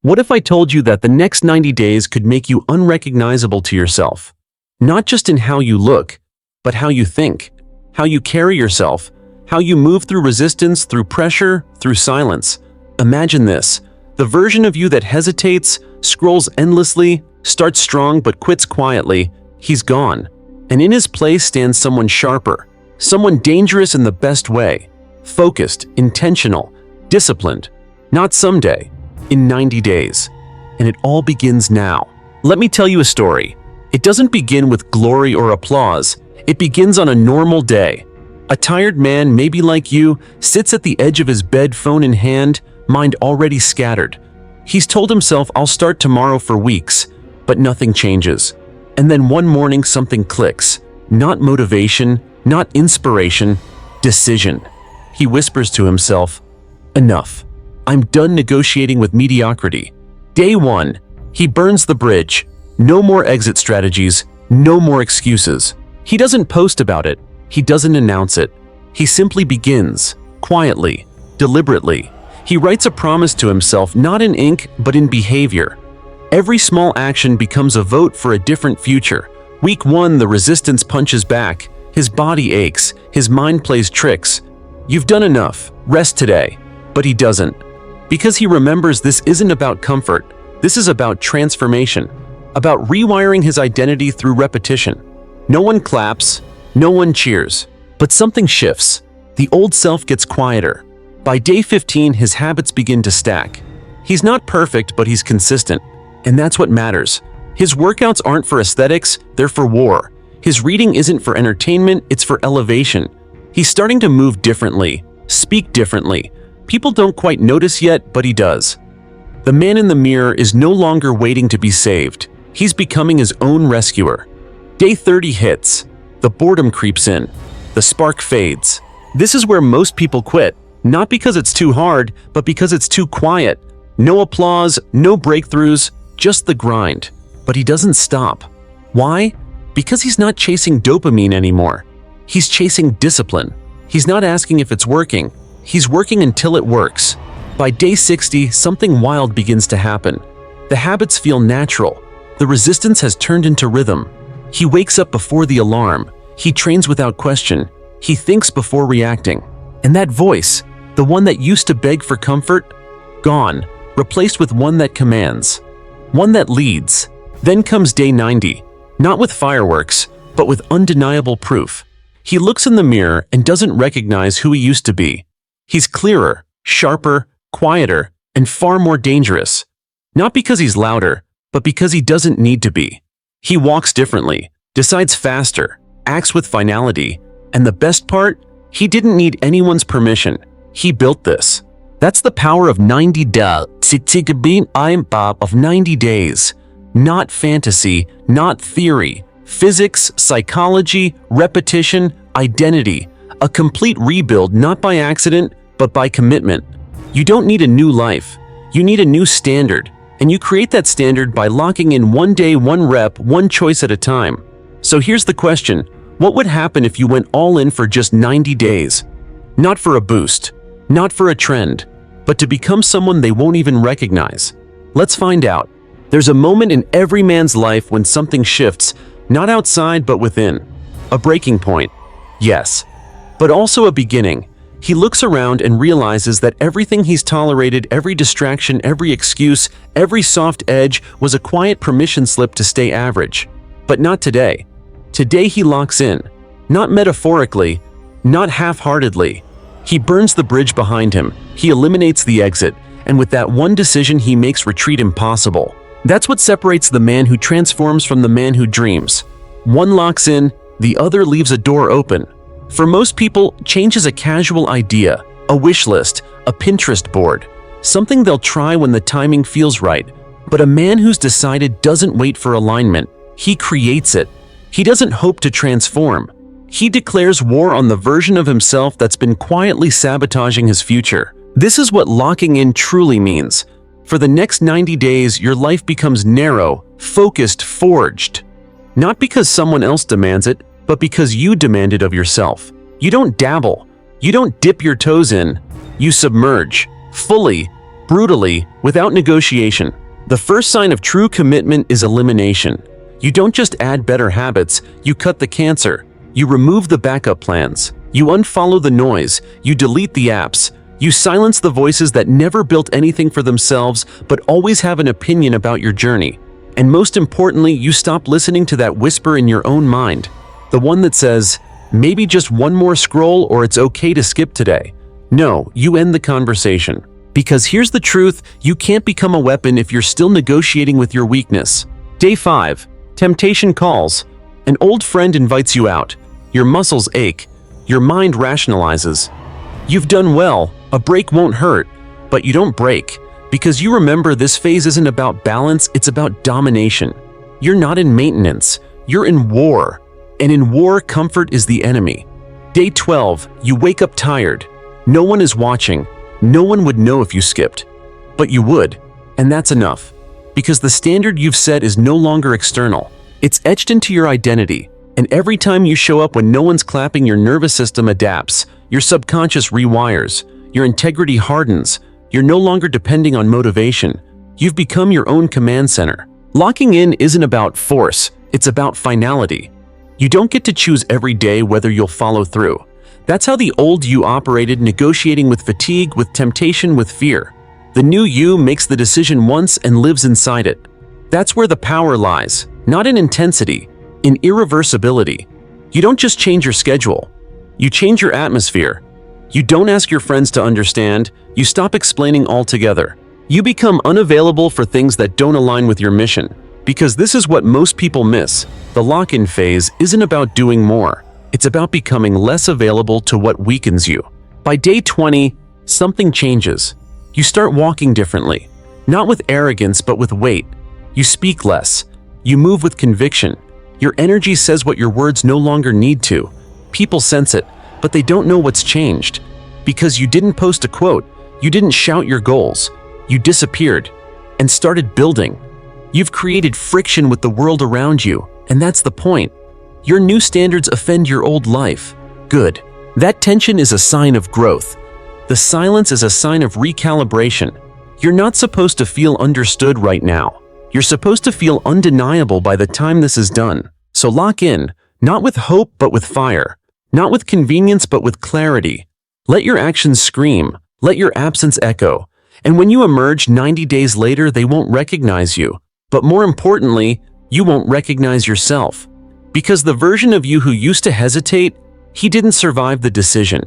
What if I told you that the next 90 days could make you unrecognizable to yourself? Not just in how you look, but how you think, how you carry yourself, how you move through resistance, through pressure, through silence. Imagine this: the version of you that hesitates, scrolls endlessly, starts strong but quits quietly. He's gone. And in his place stands someone sharper, someone dangerous in the best way, focused, intentional, disciplined. Not someday, in 90 days. And it all begins now. Let me tell you a story. It doesn't begin with glory or applause. It begins on a normal day. A tired man, maybe like you, sits at the edge of his bed, phone in hand, mind already scattered. He's told himself, I'll start tomorrow for weeks, but nothing changes. And then one morning something clicks. Not motivation, not inspiration, decision. He whispers to himself, enough. I'm done negotiating with mediocrity. Day 1, he burns the bridge. No more exit strategies, no more excuses. He doesn't post about it. He doesn't announce it. He simply begins, quietly, deliberately. He writes a promise to himself, not in ink, but in behavior. Every small action becomes a vote for a different future. Week 1, the resistance punches back. His body aches. His mind plays tricks. You've done enough. Rest today. But he doesn't. Because he remembers this isn't about comfort. This is about transformation. About rewiring his identity through repetition. No one claps. No one cheers. But something shifts. The old self gets quieter. By day 15, his habits begin to stack. He's not perfect, but he's consistent. And that's what matters. His workouts aren't for aesthetics, they're for war. His reading isn't for entertainment, it's for elevation. He's starting to move differently, speak differently. People don't quite notice yet, but he does. The man in the mirror is no longer waiting to be saved. He's becoming his own rescuer. Day 30 hits. The boredom creeps in. The spark fades. This is where most people quit. Not because it's too hard, but because it's too quiet. No applause, no breakthroughs, just the grind. But he doesn't stop. Why? Because he's not chasing dopamine anymore. He's chasing discipline. He's not asking if it's working. He's working until it works. By day 60, something wild begins to happen. The habits feel natural. The resistance has turned into rhythm. He wakes up before the alarm. He trains without question. He thinks before reacting. And that voice, the one that used to beg for comfort, gone, replaced with one that commands, one that leads. Then comes day 90, not with fireworks, but with undeniable proof. He looks in the mirror and doesn't recognize who he used to be. He's clearer, sharper, quieter, and far more dangerous. Not because he's louder, but because he doesn't need to be. He walks differently, decides faster, acts with finality, and the best part, he didn't need anyone's permission. He built this. That's the power of 90 days. Of 90 days. Not fantasy, not theory. Physics, psychology, repetition, identity. A complete rebuild, not by accident, but by commitment. You don't need a new life. You need a new standard. And you create that standard by locking in one day, one rep, one choice at a time. So here's the question. What would happen if you went all in for just 90 days? Not for a boost, not for a trend, but to become someone they won't even recognize. Let's find out. There's a moment in every man's life when something shifts, not outside but within. A breaking point, yes, but also a beginning. He looks around and realizes that everything he's tolerated, every distraction, every excuse, every soft edge was a quiet permission slip to stay average. But not today. Today he locks in. Not metaphorically, not half-heartedly. He burns the bridge behind him. He eliminates the exit. And with that one decision, he makes retreat impossible. That's what separates the man who transforms from the man who dreams. One locks in, the other leaves a door open. For most people, change is a casual idea, a wish list, a Pinterest board, something they'll try when the timing feels right. But a man who's decided doesn't wait for alignment. He creates it. He doesn't hope to transform. He declares war on the version of himself that's been quietly sabotaging his future. This is what locking in truly means. For the next 90 days, your life becomes narrow, focused, forged. Not because someone else demands it, but because you demand it of yourself. You don't dabble. You don't dip your toes in. You submerge, fully, brutally, without negotiation. The first sign of true commitment is elimination. You don't just add better habits, you cut the cancer. You remove the backup plans. You unfollow the noise. You delete the apps. You silence the voices that never built anything for themselves but always have an opinion about your journey. And most importantly, you stop listening to that whisper in your own mind. The one that says, maybe just one more scroll or it's okay to skip today. No, you end the conversation. Because here's the truth, you can't become a weapon if you're still negotiating with your weakness. Day 5. Temptation calls. An old friend invites you out. Your muscles ache. Your mind rationalizes. You've done well, a break won't hurt. But you don't break. Because you remember this phase isn't about balance, it's about domination. You're not in maintenance, you're in war. And in war, comfort is the enemy. Day 12. You wake up tired. No one is watching. No one would know if you skipped. But you would. And that's enough. Because the standard you've set is no longer external. It's etched into your identity. And every time you show up when no one's clapping, your nervous system adapts. Your subconscious rewires. Your integrity hardens. You're no longer depending on motivation. You've become your own command center. Locking in isn't about force. It's about finality. You don't get to choose every day whether you'll follow through. That's how the old you operated, negotiating with fatigue, with temptation, with fear. The new you makes the decision once and lives inside it. That's where the power lies, not in intensity, in irreversibility. You don't just change your schedule. You change your atmosphere. You don't ask your friends to understand. You stop explaining altogether. You become unavailable for things that don't align with your mission. Because this is what most people miss. The lock-in phase isn't about doing more. It's about becoming less available to what weakens you. By day 20, something changes. You start walking differently. Not with arrogance, but with weight. You speak less. You move with conviction. Your energy says what your words no longer need to. People sense it, but they don't know what's changed. Because you didn't post a quote. You didn't shout your goals. You disappeared and started building. You've created friction with the world around you, and that's the point. Your new standards offend your old life. Good. That tension is a sign of growth. The silence is a sign of recalibration. You're not supposed to feel understood right now. You're supposed to feel undeniable by the time this is done. So lock in, not with hope but with fire. Not with convenience but with clarity. Let your actions scream. Let your absence echo. And when you emerge 90 days later, they won't recognize you. But more importantly, you won't recognize yourself. Because the version of you who used to hesitate, he didn't survive the decision.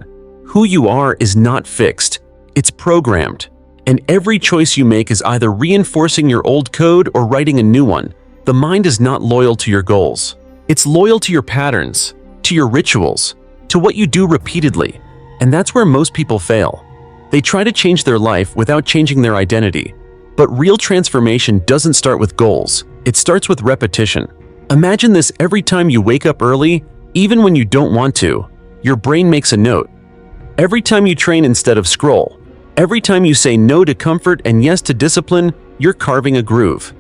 Who you are is not fixed. It's programmed. And every choice you make is either reinforcing your old code or writing a new one. The mind is not loyal to your goals. It's loyal to your patterns, to your rituals, to what you do repeatedly. And that's where most people fail. They try to change their life without changing their identity. But real transformation doesn't start with goals. It starts with repetition. Imagine this: every time you wake up early, even when you don't want to, your brain makes a note. Every time you train instead of scroll, every time you say no to comfort and yes to discipline, you're carving a groove.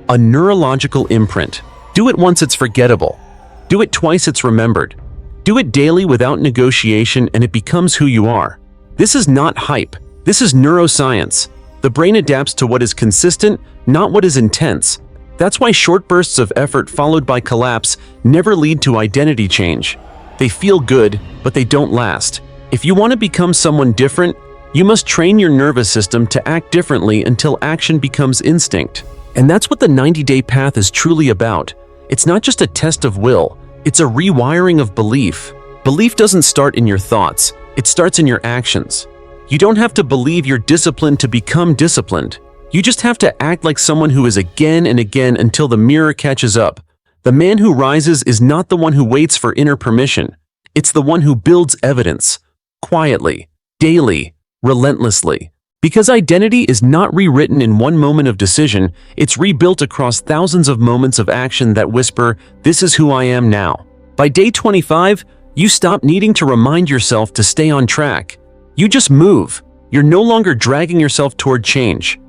A neurological imprint. Do it once, it's forgettable. Do it twice, it's remembered. Do it daily without negotiation and it becomes who you are. This is not hype. This is neuroscience. The brain adapts to what is consistent, not what is intense. That's why short bursts of effort followed by collapse never lead to identity change. They feel good, but they don't last. If you want to become someone different, you must train your nervous system to act differently until action becomes instinct. And that's what the 90-day path is truly about. It's not just a test of will, it's a rewiring of belief. Belief doesn't start in your thoughts, it starts in your actions. You don't have to believe you're disciplined to become disciplined. You just have to act like someone who is again and again until the mirror catches up. The man who rises is not the one who waits for inner permission. It's the one who builds evidence. Quietly, daily, relentlessly. Because identity is not rewritten in one moment of decision, it's rebuilt across thousands of moments of action that whisper, "This is who I am now." By day 25, you stop needing to remind yourself to stay on track. You just move. You're no longer dragging yourself toward change.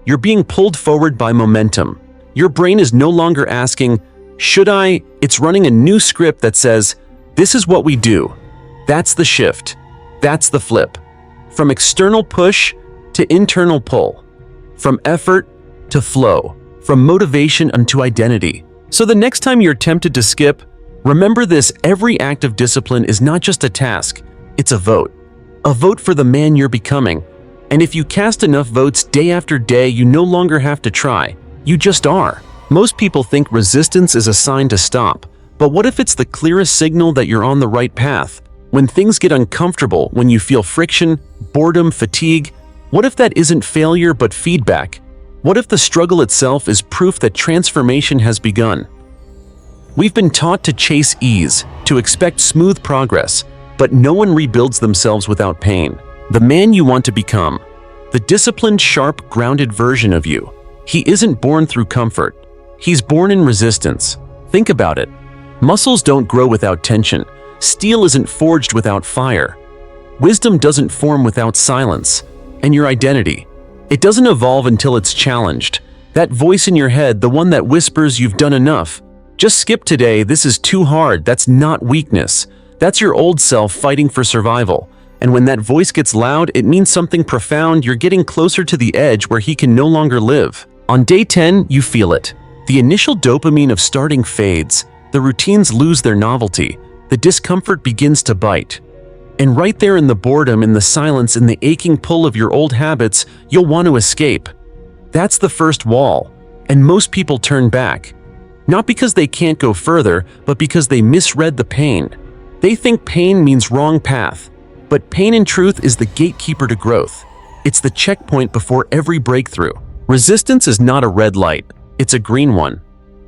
You're being pulled forward by momentum. Your brain is no longer asking, "Should I?" It's running a new script that says, "This is what we do." That's the shift. That's the flip. From external push to internal pull. from effort to flow, from motivation unto identity. So the next time you're tempted to skip, remember this: every act of discipline is not just a task, it's a vote. A vote for the man you're becoming. And if you cast enough votes day after day, you no longer have to try. You just are. Most people think resistance is a sign to stop. But what if it's the clearest signal that you're on the right path? When things get uncomfortable, when you feel friction, boredom, fatigue, what if that isn't failure but feedback? What if the struggle itself is proof that transformation has begun? We've been taught to chase ease, to expect smooth progress, but no one rebuilds themselves without pain. The man you want to become, the disciplined, sharp, grounded version of you, he isn't born through comfort. He's born in resistance. Think about it. Muscles don't grow without tension. Steel isn't forged without fire. Wisdom doesn't form without silence. And your identity, it doesn't evolve until it's challenged. That voice in your head, the one that whispers you've done enough. Just skip today, this is too hard. That's not weakness. That's your old self fighting for survival. And when that voice gets loud, it means something profound. You're getting closer to the edge where he can no longer live. On day 10, you feel it. The initial dopamine of starting fades. The routines lose their novelty. The discomfort begins to bite. And right there in the boredom, in the silence, in the aching pull of your old habits, you'll want to escape. That's the first wall. And most people turn back. Not because they can't go further, but because they misread the pain. They think pain means wrong path. But pain in truth is the gatekeeper to growth. It's the checkpoint before every breakthrough. Resistance is not a red light. It's a green one.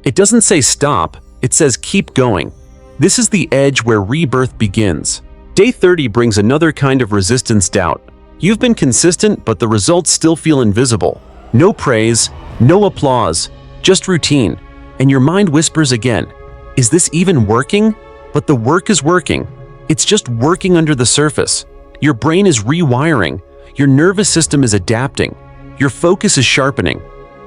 It doesn't say stop. It says keep going. This is the edge where rebirth begins. Day 30 brings another kind of resistance: doubt. You've been consistent, but the results still feel invisible. No praise, no applause, just routine. And your mind whispers again, is this even working? But the work is working. It's just working under the surface. Your brain is rewiring. Your nervous system is adapting. Your focus is sharpening.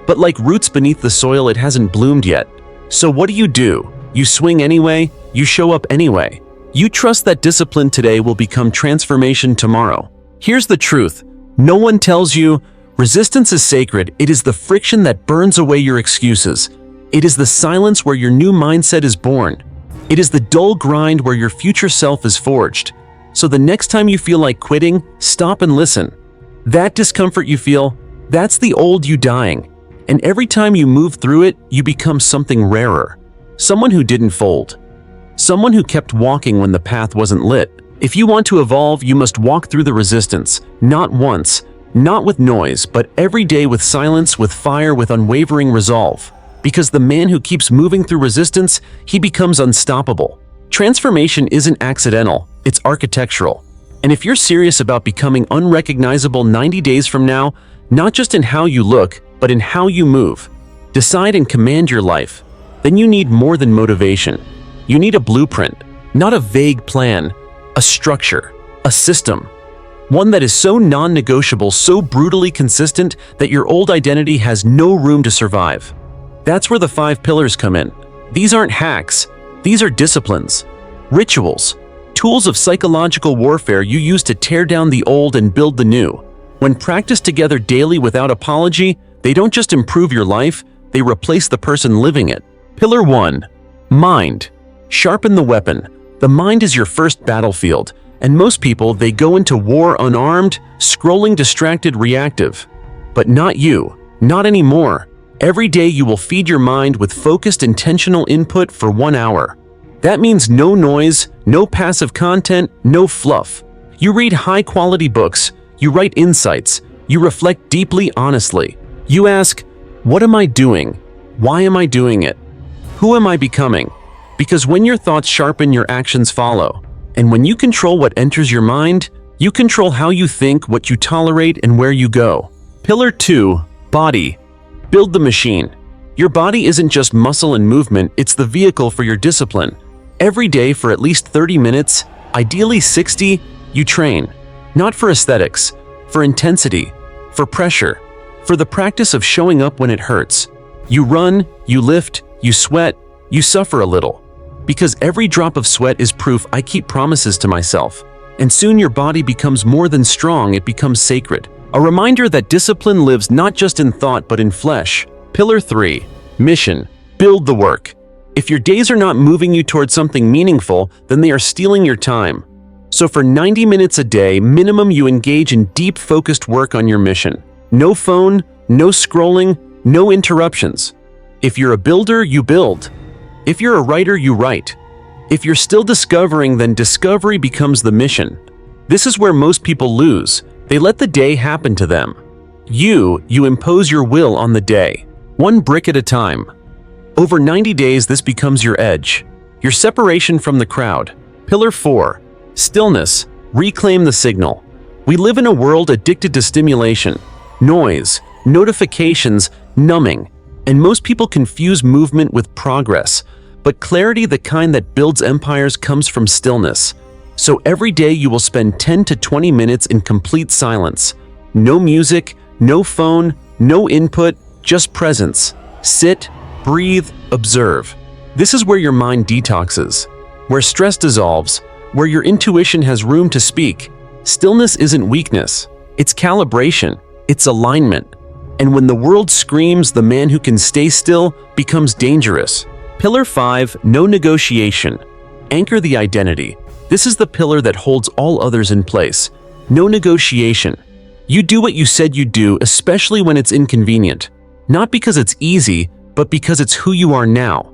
But like roots beneath the soil, it hasn't bloomed yet. So what do? You swing anyway, you show up anyway. You trust that discipline today will become transformation tomorrow. Here's the truth. No one tells you resistance is sacred. It is the friction that burns away your excuses. It is the silence where your new mindset is born. It is the dull grind where your future self is forged. So the next time you feel like quitting, stop and listen. That discomfort you feel, that's the old you dying. And every time you move through it, you become something rarer. Someone who didn't fold. Someone who kept walking when the path wasn't lit. If you want to evolve, you must walk through the resistance. Not once, not with noise, but every day with silence, with fire, with unwavering resolve. Because the man who keeps moving through resistance, he becomes unstoppable. Transformation isn't accidental, it's architectural. And if you're serious about becoming unrecognizable 90 days from now, not just in how you look, but in how you move, decide and command your life, then you need more than motivation. You need a blueprint, not a vague plan, a structure, a system. One that is so non-negotiable, so brutally consistent that your old identity has no room to survive. That's where the 5 pillars come in. These aren't hacks. These are disciplines, rituals, tools of psychological warfare you use to tear down the old and build the new. When practiced together daily without apology, they don't just improve your life, they replace the person living it. Pillar 1. Mind. Sharpen the weapon. The mind is your first battlefield, and most people, they go into war unarmed, scrolling, distracted, reactive. But not you. Not anymore. Every day you will feed your mind with focused, intentional input for 1 hour. That means no noise, no passive content, no fluff. You read high-quality books, you write insights, you reflect deeply, honestly. You ask, what am I doing? Why am I doing it? Who am I becoming? Because when your thoughts sharpen, your actions follow. And when you control what enters your mind, you control how you think, what you tolerate, and where you go. Pillar 2. Body. Build the machine. Your body isn't just muscle and movement, it's the vehicle for your discipline. Every day for at least 30 minutes, ideally 60, you train. Not for aesthetics, for intensity, for pressure, for the practice of showing up when it hurts. You run, you lift, you sweat, you suffer a little. Because every drop of sweat is proof I keep promises to myself. And soon your body becomes more than strong, it becomes sacred. A reminder that discipline lives not just in thought but in flesh. Pillar 3. Mission. Build the work. If your days are not moving you towards something meaningful, then they are stealing your time. So for 90 minutes a day, minimum, you engage in deep, focused work on your mission. No phone, no scrolling, no interruptions. If you're a builder, you build. If you're a writer, you write. If you're still discovering, then discovery becomes the mission. This is where most people lose. They let the day happen to them. You impose your will on the day, one brick at a time. Over 90 days, this becomes your edge, your separation from the crowd. Pillar 4. Stillness. Reclaim the signal. We live in a world addicted to stimulation, noise, notifications, numbing, and most people confuse movement with progress. But clarity, the kind that builds empires, comes from stillness. So every day you will spend 10 to 20 minutes in complete silence. No music, no phone, no input, just presence. Sit, breathe, observe. This is where your mind detoxes, where stress dissolves, where your intuition has room to speak. Stillness isn't weakness, it's calibration, it's alignment. And when the world screams, the man who can stay still becomes dangerous. Pillar 5. No negotiation. Anchor the identity. This is the pillar that holds all others in place. No negotiation. You do what you said you'd do, especially when it's inconvenient. Not because it's easy, but because it's who you are now.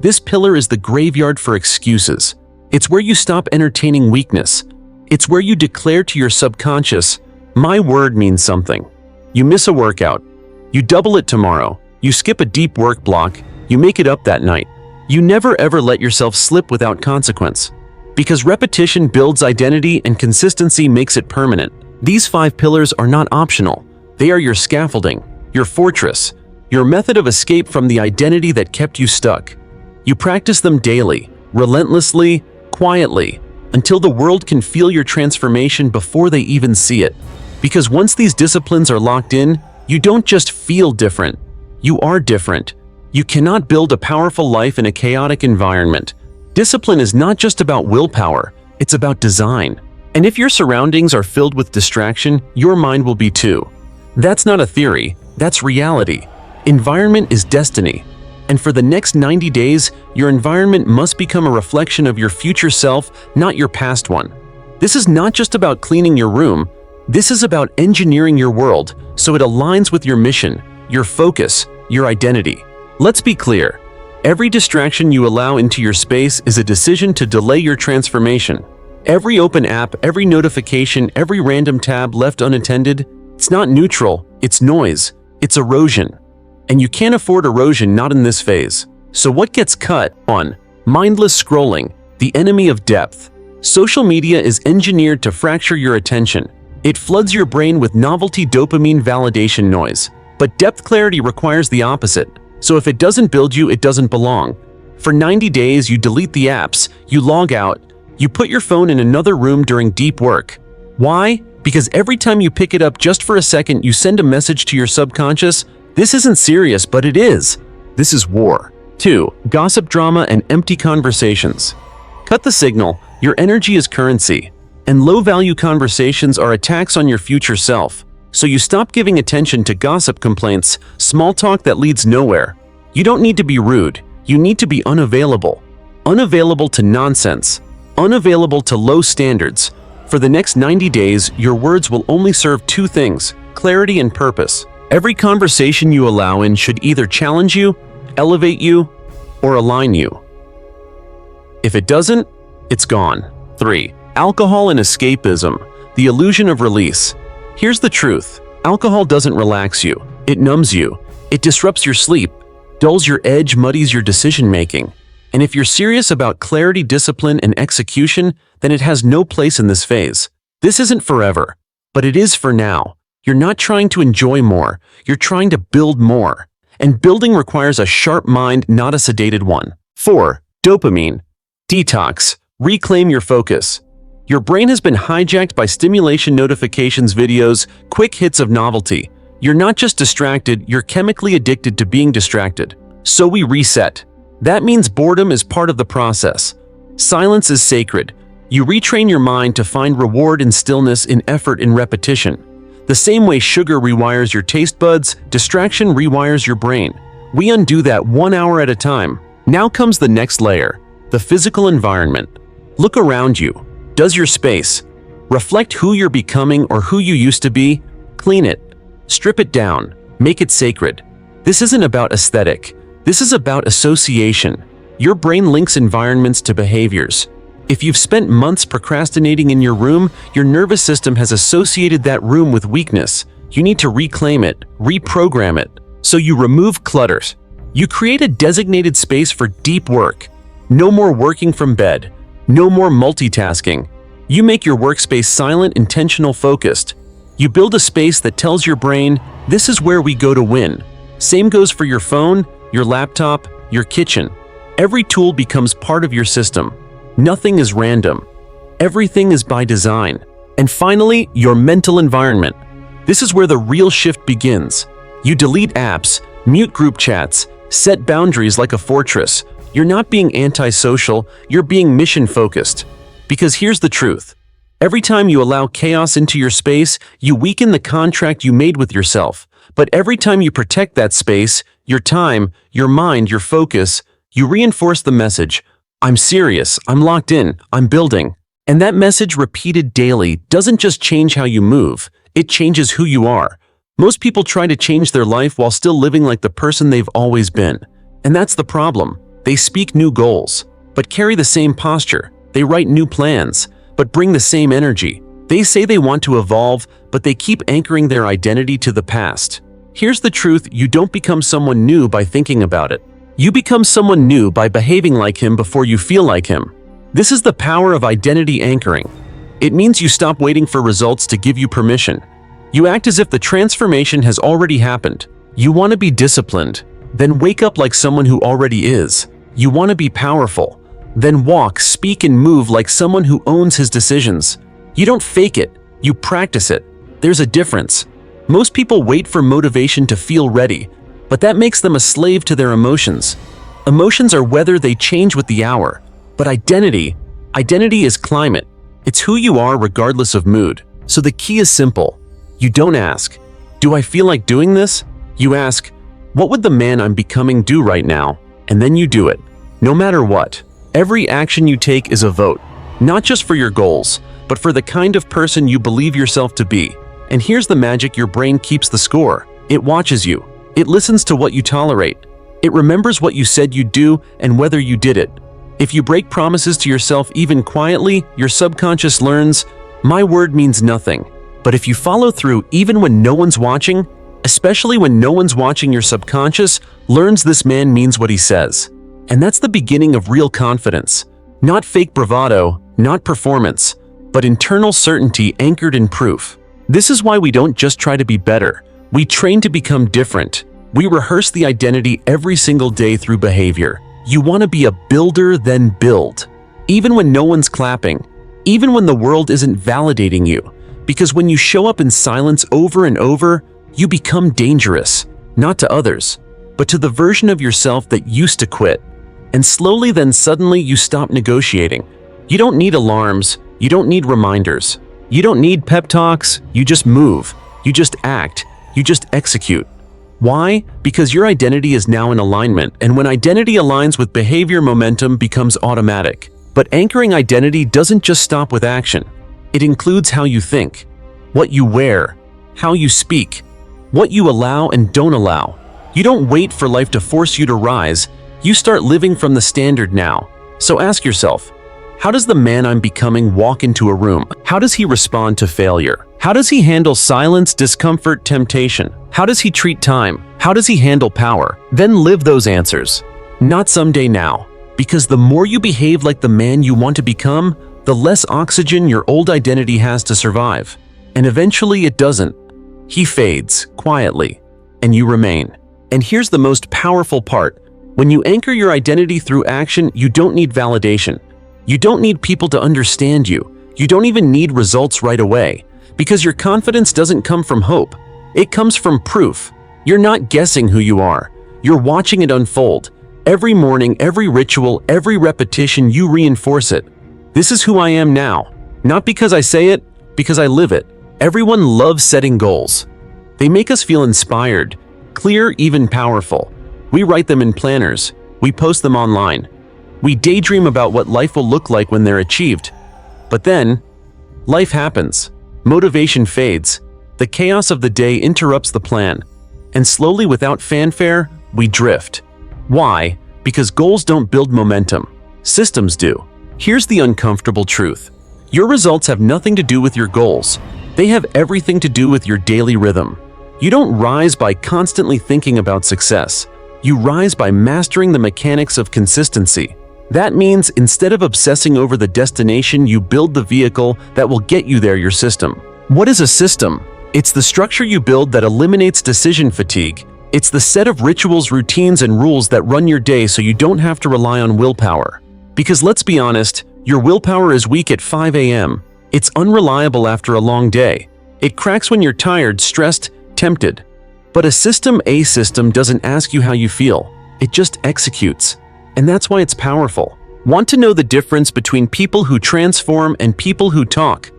This pillar is the graveyard for excuses. It's where you stop entertaining weakness. It's where you declare to your subconscious, my word means something. You miss a workout. You double it tomorrow. You skip a deep work block. You make it up that night. You never ever let yourself slip without consequence. Because repetition builds identity and consistency makes it permanent. These 5 pillars are not optional. They are your scaffolding, your fortress, your method of escape from the identity that kept you stuck. You practice them daily, relentlessly, quietly, until the world can feel your transformation before they even see it. Because once these disciplines are locked in, you don't just feel different. You are different. You cannot build a powerful life in a chaotic environment. Discipline is not just about willpower, it's about design. And if your surroundings are filled with distraction, your mind will be too. That's not a theory, that's reality. Environment is destiny. And for the next 90 days, your environment must become a reflection of your future self, not your past one. This is not just about cleaning your room. This is about engineering your world so it aligns with your mission, your focus, your identity. Let's be clear. Every distraction you allow into your space is a decision to delay your transformation. Every open app, every notification, every random tab left unattended, it's not neutral, it's noise, it's erosion. And you can't afford erosion, not in this phase. So what gets cut? 1. Mindless scrolling, the enemy of depth. Social media is engineered to fracture your attention. It floods your brain with novelty dopamine validation noise. But depth clarity requires the opposite. So if it doesn't build you, it doesn't belong. For 90 days, you delete the apps, you log out, you put your phone in another room during deep work. Why? Because every time you pick it up just for a second, you send a message to your subconscious, this isn't serious, but it is. This is war. 2. Gossip, drama, and empty conversations. Cut the signal. Your energy is currency. And low-value conversations are attacks on your future self. So you stop giving attention to gossip, complaints, small talk that leads nowhere. You don't need to be rude. You need to be unavailable. Unavailable to nonsense. Unavailable to low standards. For the next 90 days, your words will only serve 2 things: clarity and purpose. Every conversation you allow in should either challenge you, elevate you, or align you. If it doesn't, it's gone. 3. Alcohol and escapism, the illusion of release. Here's the truth. Alcohol doesn't relax you. It numbs you. It disrupts your sleep, dulls your edge, muddies your decision-making. And if you're serious about clarity, discipline, and execution, then it has no place in this phase. This isn't forever, but it is for now. You're not trying to enjoy more. You're trying to build more. And building requires a sharp mind, not a sedated one. 4. Dopamine. Detox. Reclaim your focus. Your brain has been hijacked by stimulation, notifications, videos, quick hits of novelty. You're not just distracted, you're chemically addicted to being distracted. So we reset. That means boredom is part of the process. Silence is sacred. You retrain your mind to find reward in stillness, in effort, in repetition. The same way sugar rewires your taste buds, distraction rewires your brain. We undo that 1 hour at a time. Now comes the next layer, the physical environment. Look around you. Does your space reflect who you're becoming or who you used to be? Clean it. Strip it down. Make it sacred. This isn't about aesthetic. This is about association. Your brain links environments to behaviors. If you've spent months procrastinating in your room, your nervous system has associated that room with weakness. You need to reclaim it, reprogram it. So you remove clutters. You create a designated space for deep work. No more working from bed. No more multitasking. You make your workspace silent, intentional, focused. You build a space that tells your brain, this is where we go to win. Same goes for your phone, your laptop, your kitchen. Every tool becomes part of your system. Nothing is random. Everything is by design. And finally, your mental environment. This is where the real shift begins. You delete apps, mute group chats, set boundaries like a fortress. You're not being antisocial, you're being mission-focused. Because here's the truth. Every time you allow chaos into your space, you weaken the contract you made with yourself. But every time you protect that space, your time, your mind, your focus, you reinforce the message, I'm serious, I'm locked in, I'm building. And that message repeated daily doesn't just change how you move, it changes who you are. Most people try to change their life while still living like the person they've always been. And that's the problem. They speak new goals, but carry the same posture. They write new plans, but bring the same energy. They say they want to evolve, but they keep anchoring their identity to the past. Here's the truth, you don't become someone new by thinking about it. You become someone new by behaving like him before you feel like him. This is the power of identity anchoring. It means you stop waiting for results to give you permission. You act as if the transformation has already happened. You want to be disciplined, then wake up like someone who already is. You want to be powerful, then walk, speak, and move like someone who owns his decisions. You don't fake it, you practice it. There's a difference. Most people wait for motivation to feel ready, but that makes them a slave to their emotions. Emotions are whether they change with the hour, but identity is climate. It's who you are regardless of mood. So the key is simple. You don't ask, do I feel like doing this? You ask, what would the man I'm becoming do right now? And then you do it. No matter what. Every action you take is a vote, not just for your goals, but for the kind of person you believe yourself to be. And here's the magic, your brain keeps the score. It watches you. It listens to what you tolerate. It remembers what you said you'd do and whether you did it. If you break promises to yourself even quietly, your subconscious learns, my word means nothing. But if you follow through even when no one's watching, especially when no one's watching, your subconscious learns this man means what he says. And that's the beginning of real confidence. Not fake bravado, not performance, but internal certainty anchored in proof. This is why we don't just try to be better. We train to become different. We rehearse the identity every single day through behavior. You want to be a builder, then build. Even when no one's clapping, even when the world isn't validating you. Because when you show up in silence over and over, you become dangerous, not to others, but to the version of yourself that used to quit. And slowly then suddenly you stop negotiating. You don't need alarms, you don't need reminders. You don't need pep talks, you just move, you just act, you just execute. Why? Because your identity is now in alignment, and when identity aligns with behavior, momentum becomes automatic. But anchoring identity doesn't just stop with action. It includes how you think, what you wear, how you speak, what you allow and don't allow. You don't wait for life to force you to rise, you start living from the standard now. So ask yourself, how does the man I'm becoming walk into a room? How does he respond to failure? How does he handle silence, discomfort, temptation? How does he treat time? How does he handle power? Then live those answers. Not someday, now. Because the more you behave like the man you want to become, the less oxygen your old identity has to survive. And eventually it doesn't. He fades, quietly, and you remain. And here's the most powerful part. When you anchor your identity through action, you don't need validation. You don't need people to understand you. You don't even need results right away. Because your confidence doesn't come from hope. It comes from proof. You're not guessing who you are. You're watching it unfold. Every morning, every ritual, every repetition, you reinforce it. This is who I am now. Not because I say it, because I live it. Everyone loves setting goals. They make us feel inspired, clear, even powerful. We write them in planners. We post them online. We daydream about what life will look like when they're achieved. But then, life happens. Motivation fades. The chaos of the day interrupts the plan. And slowly, without fanfare, we drift. Why? Because goals don't build momentum. Systems do. Here's the uncomfortable truth. Your results have nothing to do with your goals. They have everything to do with your daily rhythm. You don't rise by constantly thinking about success. You rise by mastering the mechanics of consistency. That means instead of obsessing over the destination, you build the vehicle that will get you there, your system. What is a system? It's the structure you build that eliminates decision fatigue. It's the set of rituals, routines, and rules that run your day so you don't have to rely on willpower. Because let's be honest, your willpower is weak at 5 a.m. It's unreliable after a long day. It cracks when you're tired, stressed, tempted. But a system doesn't ask you how you feel. It just executes. And that's why it's powerful. Want to know the difference between people who transform and people who talk?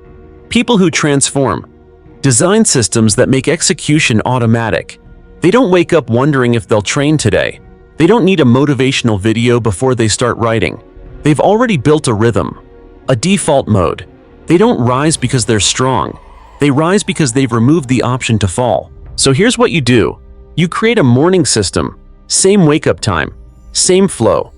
People who transform design systems that make execution automatic. They don't wake up wondering if they'll train today. They don't need a motivational video before they start writing. They've already built a rhythm, a default mode. They don't rise because they're strong. They rise because they've removed the option to fall. So here's what you do. You create a morning system, same wake-up time, same flow.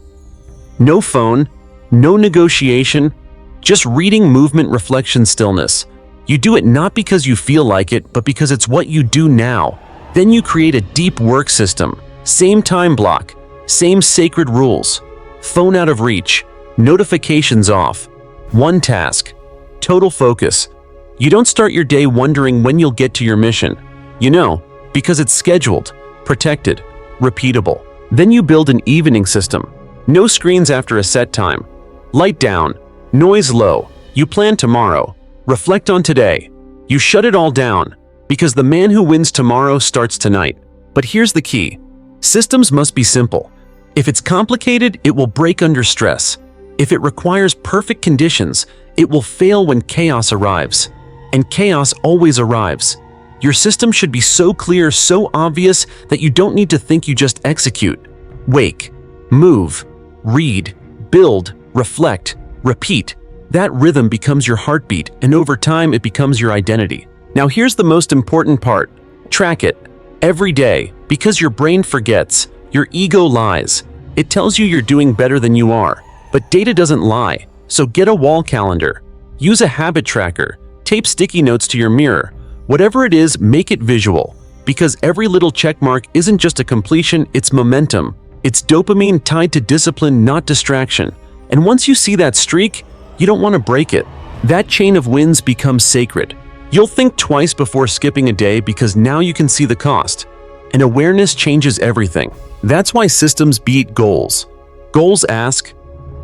No phone, no negotiation, just reading, movement, reflection, stillness. You do it not because you feel like it, but because it's what you do now. Then you create a deep work system, same time block, same sacred rules. Phone out of reach, notifications off. One task, total focus. You don't start your day wondering when you'll get to your mission. You know, because it's scheduled, protected, repeatable. Then you build an evening system. No screens after a set time. Light down, noise low. You plan tomorrow. Reflect on today. You shut it all down, because the man who wins tomorrow starts tonight. But here's the key. Systems must be simple. If it's complicated, it will break under stress. If it requires perfect conditions, it will fail when chaos arrives. And chaos always arrives. Your system should be so clear, so obvious that you don't need to think, you just execute. Wake, move, read, build, reflect, repeat. That rhythm becomes your heartbeat, and over time it becomes your identity. Now here's the most important part. Track it every day, because your brain forgets. Your ego lies. It tells you you're doing better than you are. But data doesn't lie. So get a wall calendar. Use a habit tracker. Tape sticky notes to your mirror. Whatever it is, make it visual. Because every little check mark isn't just a completion, it's momentum. It's dopamine tied to discipline, not distraction. And once you see that streak, you don't want to break it. That chain of wins becomes sacred. You'll think twice before skipping a day because now you can see the cost. And awareness changes everything. That's why systems beat goals. Goals ask,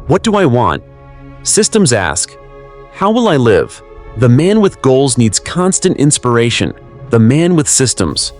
what do I want? Systems ask, how will I live? The man with goals needs constant inspiration. The man with systems,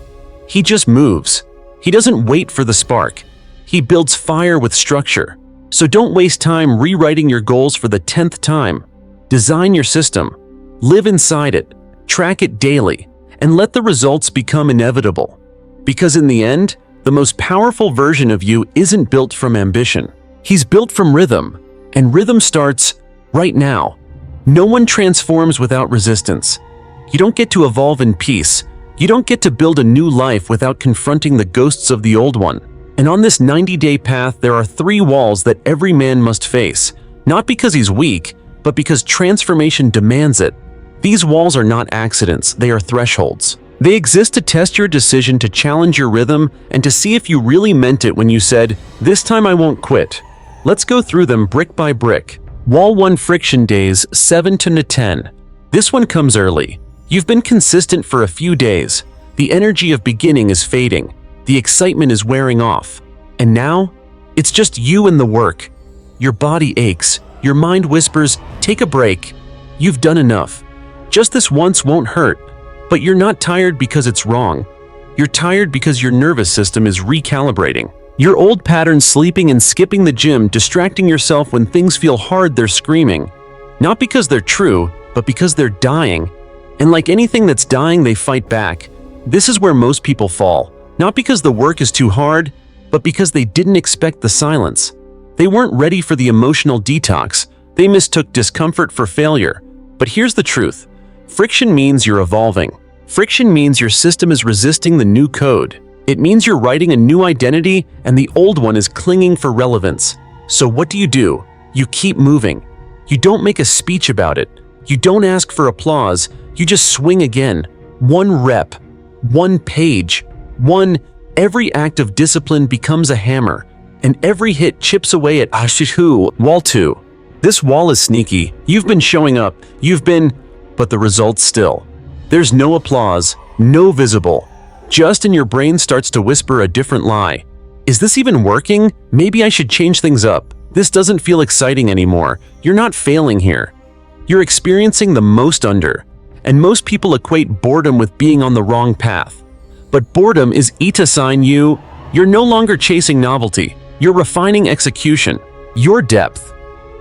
he just moves. He doesn't wait for the spark. He builds fire with structure. So don't waste time rewriting your goals for the 10th time. Design your system. Live inside it. Track it daily. And let the results become inevitable. Because in the end, the most powerful version of you isn't built from ambition. He's built from rhythm. And rhythm starts right now. No one transforms without resistance. You don't get to evolve in peace. You don't get to build a new life without confronting the ghosts of the old one. And on this 90-day path, there are 3 walls that every man must face. Not because he's weak, but because transformation demands it. These walls are not accidents, they are thresholds. They exist to test your decision, to challenge your rhythm, and to see if you really meant it when you said, "This time I won't quit." Let's go through them brick by brick. Wall 1, friction days, 7 to 10. This one comes early. You've been consistent for a few days. The energy of beginning is fading. The excitement is wearing off. And now, it's just you and the work. Your body aches. Your mind whispers, take a break. You've done enough. Just this once won't hurt. But you're not tired because it's wrong. You're tired because your nervous system is recalibrating. Your old patterns, sleeping and skipping the gym, distracting yourself when things feel hard, they're screaming. Not because they're true, but because they're dying. And like anything that's dying, they fight back. This is where most people fall, not because the work is too hard, but because they didn't expect the silence. They weren't ready for the emotional detox. They mistook discomfort for failure. But here's the truth. Friction means you're evolving. Friction means your system is resisting the new code. It means you're writing a new identity and the old one is clinging for relevance. So what do? You keep moving. You don't make a speech about it. You don't ask for applause. You just swing again. One rep, one page, every act of discipline becomes a hammer, and every hit chips away at wall 2. This wall is sneaky. You've been showing up. But the result's still. There's no applause, no visible. Just in your brain starts to whisper a different lie. Is this even working? Maybe I should change things up. This doesn't feel exciting anymore. You're not failing here. You're experiencing the most under. And most people equate boredom with being on the wrong path. But boredom is a sign you're no longer chasing novelty. You're refining execution, your depth.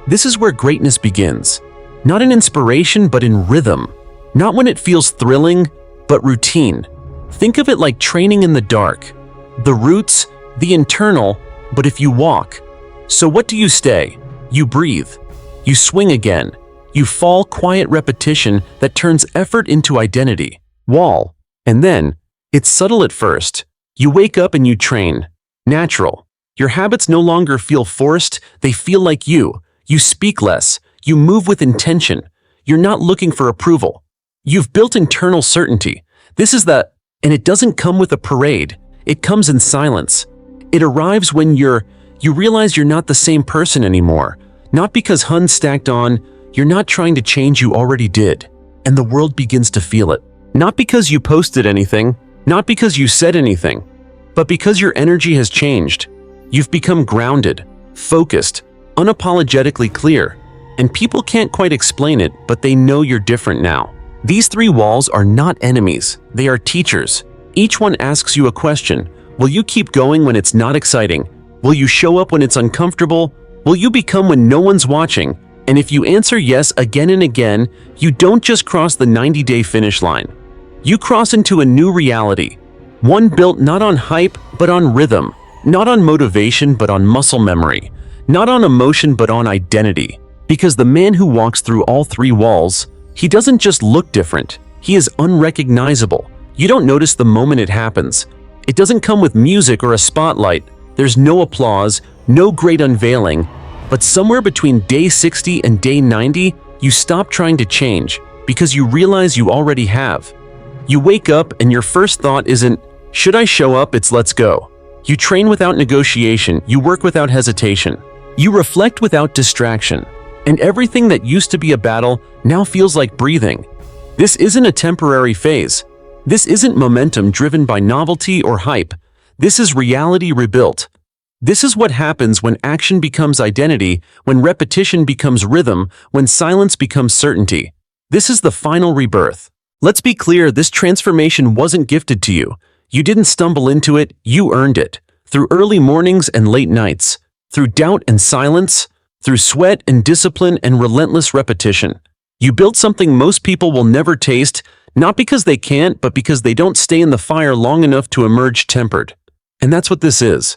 This is where greatness begins. Not in inspiration, but in rhythm. Not when it feels thrilling, but routine. Think of it like training in the dark. The roots, the internal, but if you walk. So what do? You stay. You breathe. You swing again. You fall, quiet repetition that turns effort into identity. Wall. And then, it's subtle at first. You wake up and you train. Natural. Your habits no longer feel forced, they feel like you. You speak less. You move with intention. You're not looking for approval. You've built internal certainty. And it doesn't come with a parade. It comes in silence. It arrives when you realize you're not the same person anymore. Not because Hun stacked on, you're not trying to change, you already did. And the world begins to feel it. Not because you posted anything, not because you said anything, but because your energy has changed. You've become grounded, focused, unapologetically clear. And people can't quite explain it, but they know you're different now. These 3 walls are not enemies, they are teachers. Each one asks you a question. Will you keep going when it's not exciting? Will you show up when it's uncomfortable? Will you become when no one's watching? And if you answer yes again and again, you don't just cross the 90-day finish line. You cross into a new reality. One built not on hype, but on rhythm. Not on motivation, but on muscle memory. Not on emotion, but on identity. Because the man who walks through all 3 walls, he doesn't just look different. He is unrecognizable. You don't notice the moment it happens. It doesn't come with music or a spotlight. There's no applause, no great unveiling. But somewhere between day 60 and day 90, you stop trying to change because you realize you already have. You wake up and your first thought isn't, should I show up? It's let's go. You train without negotiation. You work without hesitation. You reflect without distraction. And everything that used to be a battle now feels like breathing. This isn't a temporary phase. This isn't momentum driven by novelty or hype. This is reality rebuilt. This is what happens when action becomes identity, when repetition becomes rhythm, when silence becomes certainty. This is the final rebirth. Let's be clear, this transformation wasn't gifted to you. You didn't stumble into it, you earned it. Through early mornings and late nights, through doubt and silence, through sweat and discipline and relentless repetition. You built something most people will never taste, not because they can't, but because they don't stay in the fire long enough to emerge tempered. And that's what this is.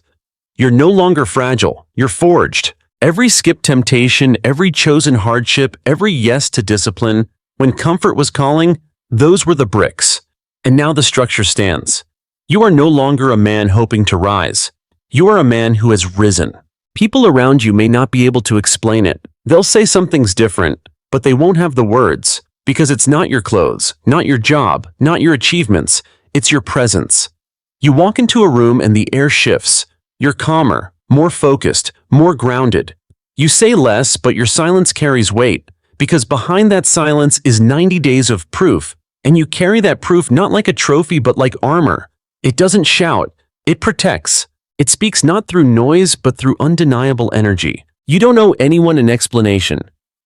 You're no longer fragile, you're forged. Every skipped temptation, every chosen hardship, every yes to discipline, when comfort was calling, those were the bricks. And now the structure stands. You are no longer a man hoping to rise. You are a man who has risen. People around you may not be able to explain it. They'll say something's different, but they won't have the words, because it's not your clothes, not your job, not your achievements, it's your presence. You walk into a room and the air shifts. You're calmer, more focused, more grounded. You say less, but your silence carries weight, because behind that silence is 90 days of proof, and you carry that proof not like a trophy but like armor. It doesn't shout, it protects. It speaks not through noise but through undeniable energy. You don't owe anyone an explanation.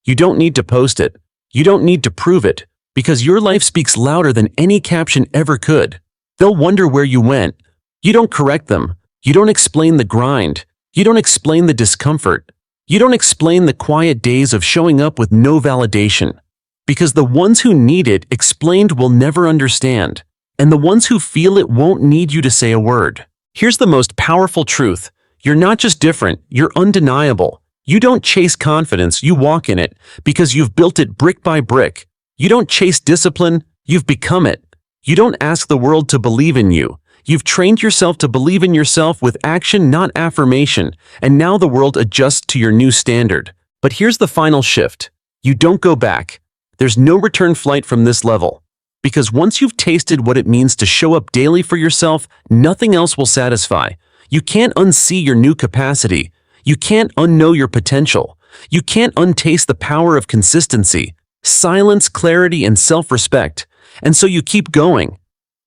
You don't need to post it. You don't need to prove it, because your life speaks louder than any caption ever could. They'll wonder where you went. You don't correct them. You don't explain the grind. You don't explain the discomfort. You don't explain the quiet days of showing up with no validation. Because the ones who need it explained will never understand, and the ones who feel it won't need you to say a word. Here's the most powerful truth. You're not just different, you're undeniable. You don't chase confidence, you walk in it, because you've built it brick by brick. You don't chase discipline, you've become it. You don't ask the world to believe in you. You've trained yourself to believe in yourself with action, not affirmation, and now the world adjusts to your new standard. But here's the final shift. You don't go back. There's no return flight from this level. Because once you've tasted what it means to show up daily for yourself, nothing else will satisfy. You can't unsee your new capacity. You can't unknow your potential. You can't untaste the power of consistency, silence, clarity, and self-respect. And so you keep going.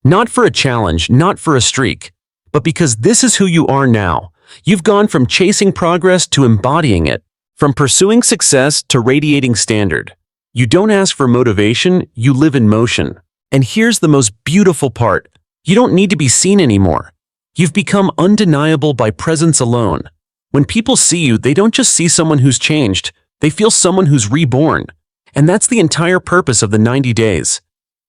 Not for a challenge, not for a streak, but because this is who you are now. You've gone from chasing progress to embodying it, from pursuing success to radiating standard. You don't ask for motivation, you live in motion. And here's the most beautiful part. You don't need to be seen anymore. You've become undeniable by presence alone. When people see you, they don't just see someone who's changed, they feel someone who's reborn. And that's the entire purpose of the 90 days.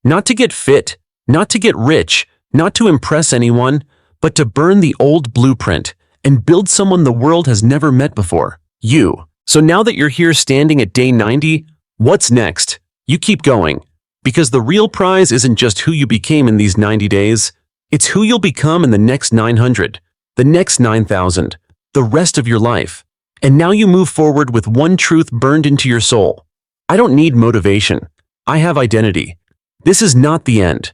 Not to get fit, not to get rich, not to impress anyone, but to burn the old blueprint and build someone the world has never met before. You. So now that you're here standing at day 90, what's next? You keep going. Because the real prize isn't just who you became in these 90 days, it's who you'll become in the next 900, the next 9,000, the rest of your life. And now you move forward with one truth burned into your soul. I don't need motivation. I have identity. This is not the end.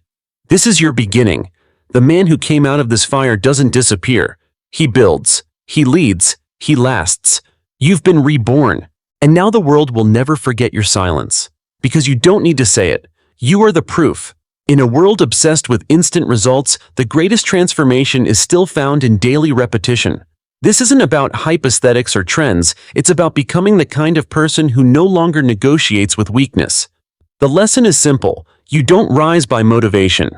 This is your beginning. The man who came out of this fire doesn't disappear. He builds. He leads. He lasts. You've been reborn. And now the world will never forget your silence. Because you don't need to say it. You are the proof. In a world obsessed with instant results, the greatest transformation is still found in daily repetition. This isn't about hype aesthetics or trends, it's about becoming the kind of person who no longer negotiates with weakness. The lesson is simple. You don't rise by motivation.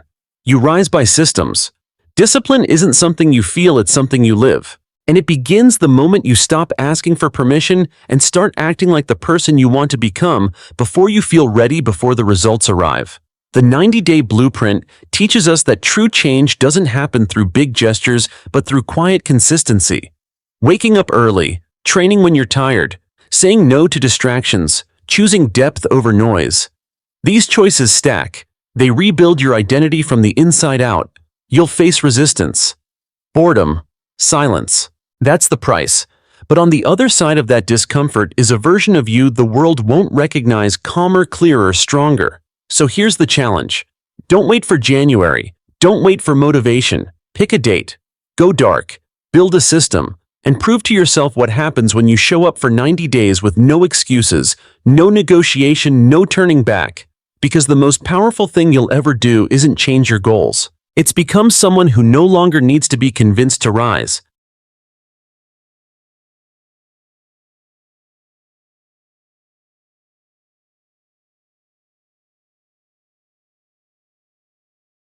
You rise by systems. Discipline isn't something you feel, it's something you live. And it begins the moment you stop asking for permission and start acting like the person you want to become before you feel ready, before the results arrive. The 90-day blueprint teaches us that true change doesn't happen through big gestures, but through quiet consistency. Waking up early, training when you're tired, saying no to distractions, choosing depth over noise. These choices stack. They rebuild your identity from the inside out. You'll face resistance, boredom, silence. That's the price. But on the other side of that discomfort is a version of you the world won't recognize, calmer, clearer, stronger. So here's the challenge. Don't wait for January. Don't wait for motivation. Pick a date. Go dark. Build a system. And prove to yourself what happens when you show up for 90 days with no excuses, no negotiation, no turning back. Because the most powerful thing you'll ever do isn't change your goals. It's become someone who no longer needs to be convinced to rise.